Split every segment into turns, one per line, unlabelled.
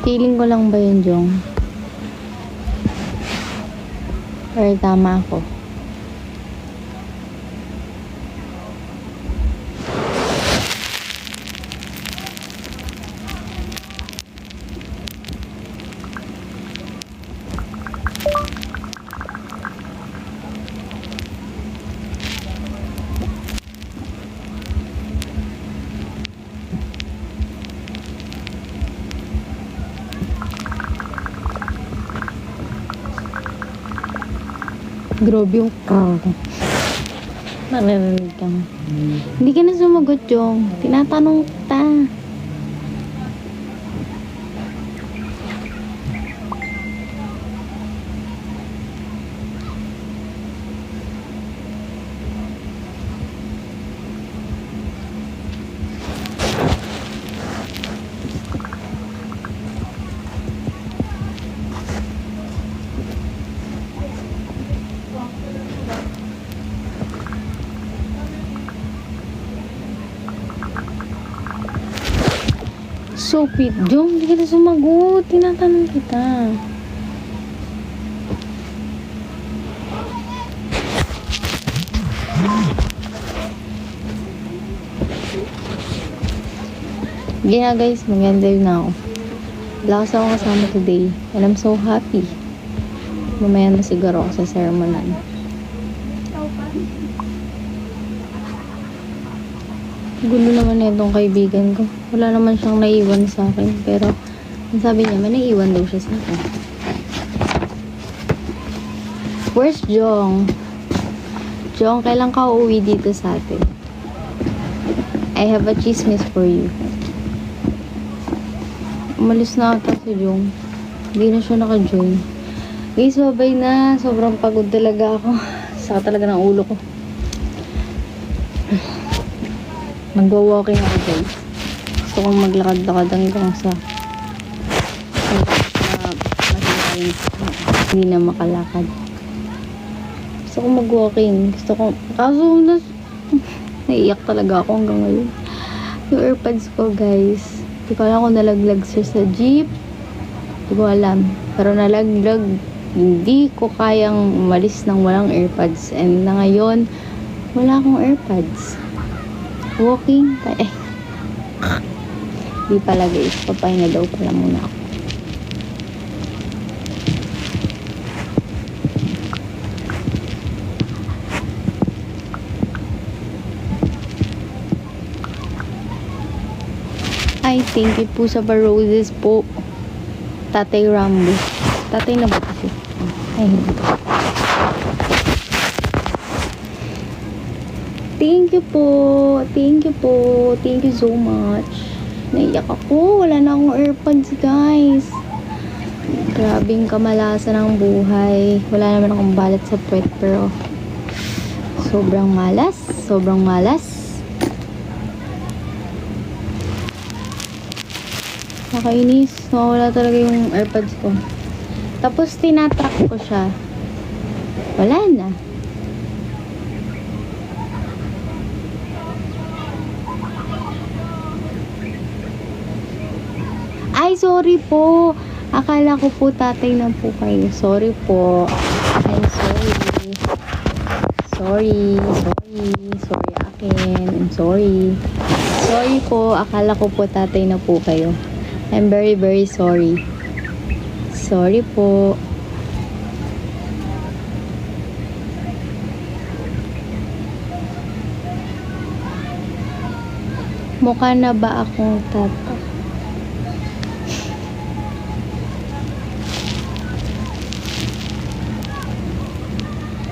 Feeling ko lang ba yun, Jong? Or tama ako? Grabe yung Naririnig ka nga. Hindi ka na sumagot, Jong. Tinatanong kita. So, Jong, hindi ka na sumagot. Tinatanong kita. Sige na guys, mag-end na ako. Wala kasi ako kasama today. And I'm so happy. Mamaya na siguro ako sa sermonan. Gulo naman na itong kaibigan ko. Wala naman siyang naiwan sa akin. Pero, ang sabi niya, may naiwan daw siya sa akin. Where's Jong? Jong, kailan ka uuwi dito sa atin? I have a chismis for you. Umalis na ata si Jong. Hindi na siya naka-join. Guys, babay na. Sobrang pagod talaga ako. Saka talaga ng ulo ko. Nag-walking ako guys. Gusto kong maglakad-lakad hanggang sa hindi na makalakad. Gusto kong mag-walking. Kaso naiiyak talaga ako hanggang ngayon. Yung AirPods ko guys. Hindi ko alam kung nalaglag siya sa jeep. Hindi ko alam. Pero nalaglag. Hindi ko kayang umalis ng walang AirPods. And na ngayon, wala akong AirPods. Walking. Di pala guys. Papahinga daw pala muna ako. Ay, thank you po sa roses po. Tatay Rambo. Tatay na ba kasi? Ay, hindi. Thank you po. Thank you po. Thank you so much. Naiyak ako. Wala na akong AirPods, guys. Grabing kamalasan ng buhay. Wala naman akong balat sa puwet, pero sobrang malas. Sobrang malas. Nakainis. Nawala talaga yung AirPods ko. Tapos tinatrack ko siya. Wala na. Ay, sorry po. Akala ko po tatay na po kayo. Sorry po. I'm sorry. Sorry. Sorry akin. I'm sorry. Sorry po. Akala ko po tatay na po kayo. I'm very, very sorry. Sorry po. Mukha na ba akong tata?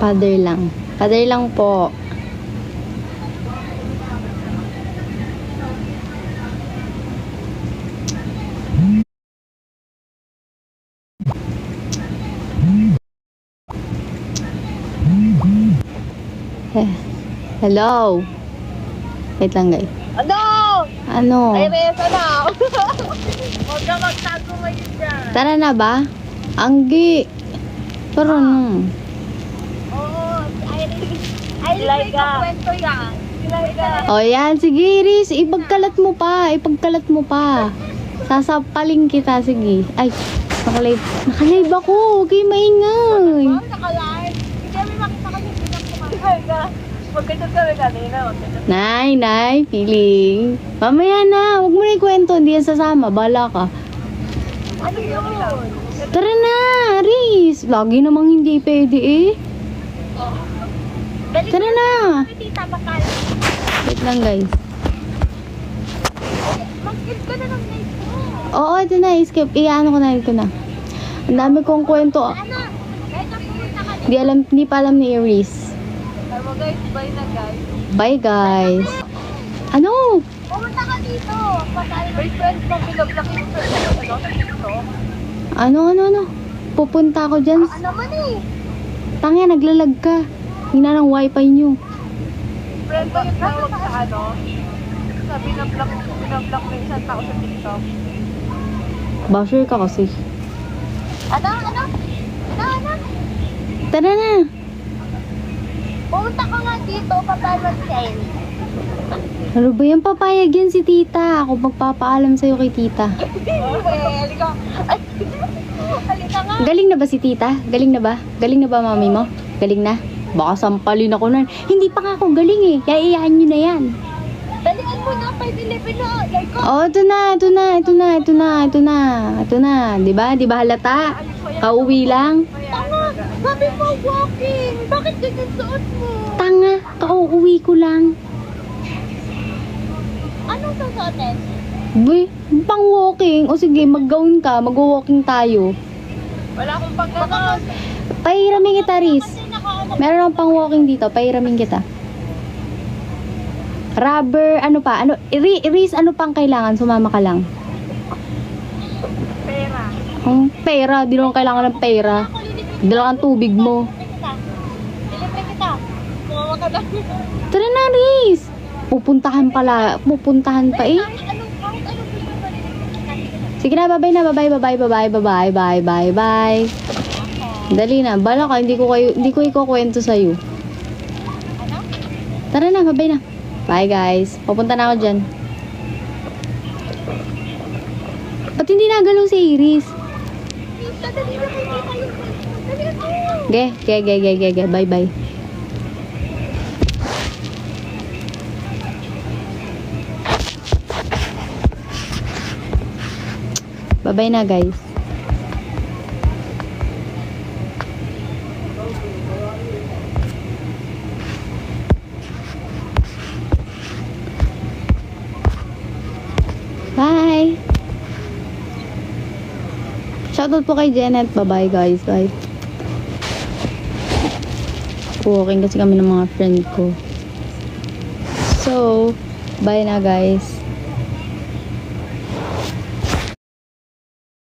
Father lang. Father lang po. Hello. Wait lang guys. Ano?
Ay, Reza na. Huwag ka magtago ngayon dyan.
Tara na ba? Anggi. Pero no.
Oo, ay, may kakwento yan.
O yan, sige Iris, ipagkalat mo pa. Sasapaling kita, sige. Ay, nakalive. Nakalive ako. Huwag kayo maingay.
Oh, naka-live. Hindi kami makita kasi pinag-kumain. Magkajod kami kanina.
Nay, feeling. Mamaya na. Huwag mo na ikwento. Hindi yan sasama. Bala ka.
Ano yun?
Tara na, Riz. Lagi namang hindi pwede eh. Tara na.
Kami tita, bakal.
Wait lang guys.
Mag-skip ka na ng night mo.
Oo, ito na. Skip. Iyaano ko na. Ito na. Ang dami kong kwento.
Ano? Kahit na pumunta ka
Hindi pa alam ni Riz.
Tama guys, bye na guys.
Bye guys. Ano?
Pumunta ka dito. Patay. May friends mo, pinag-block yung friends mo. Ano? Sa TikTok?
Ano? Pupunta ako dyan.
Ano man eh?
Tanga, naglalag ka. Hina ng wifi nyo.
Friend ko yung tawag sa ano? Sabi na block na isang tao sa TikTok.
Basher ka kasi.
Ano?
Tara na.
Pumunta ka nga dito, papay mag-send.
Ano ba yan? Papayag yan si tita. Ako magpapaalam sa'yo kay tita.
Halika. Ay, halika nga.
Galing na ba si tita? Galing na ba? Galing na ba mami mo? Galing na? Baka sampalin ako nun. Hindi pa nga ako galing eh. Yaiyahan nyo na yan.
Dalian mo na, 5-11 na. Like ko.
Oh, ito na. Diba halata? Kauwi lang.
Tanga, sabi mo walking. Bakit ganyan suot mo?
Tanga, kauwi ko lang.
Anong susuotin?
Boy, pang walking. O sige, mag-gown ka. Mag-walking tayo.
Wala akong pagkakaon.
Pahiramin kita, Riz.
Kasi naka-ano.
Meron akong pang walking dito. Pahiramin kita. Rubber, ano pa? Riz, ano pang kailangan? Sumama ka lang.
Pera.
Ang pera, di naman kailangan ng pera.
Ako,
Dala kang tubig mo.
Dilibre kita. Kumawa ka lang.
Tara na, Riz. Pupuntahan pa eh.
Kahit anong gusto mo dilibre kita.
Sige na, bye bye. Dali na, bala ka, hindi ko ikukwento sa'yo.
Ano?
Tara na, bye na. Bye guys, papunta na ako dyan. Ba't hindi nagalaw si Iris?
Tita, dali na kayo tayo. Dali na tayo.
Ge, bye. Bye na guys. Bye. Shoutout po kay Janet. Bye guys. Bye. Walking kasi kami ng mga friend ko. So, bye na guys.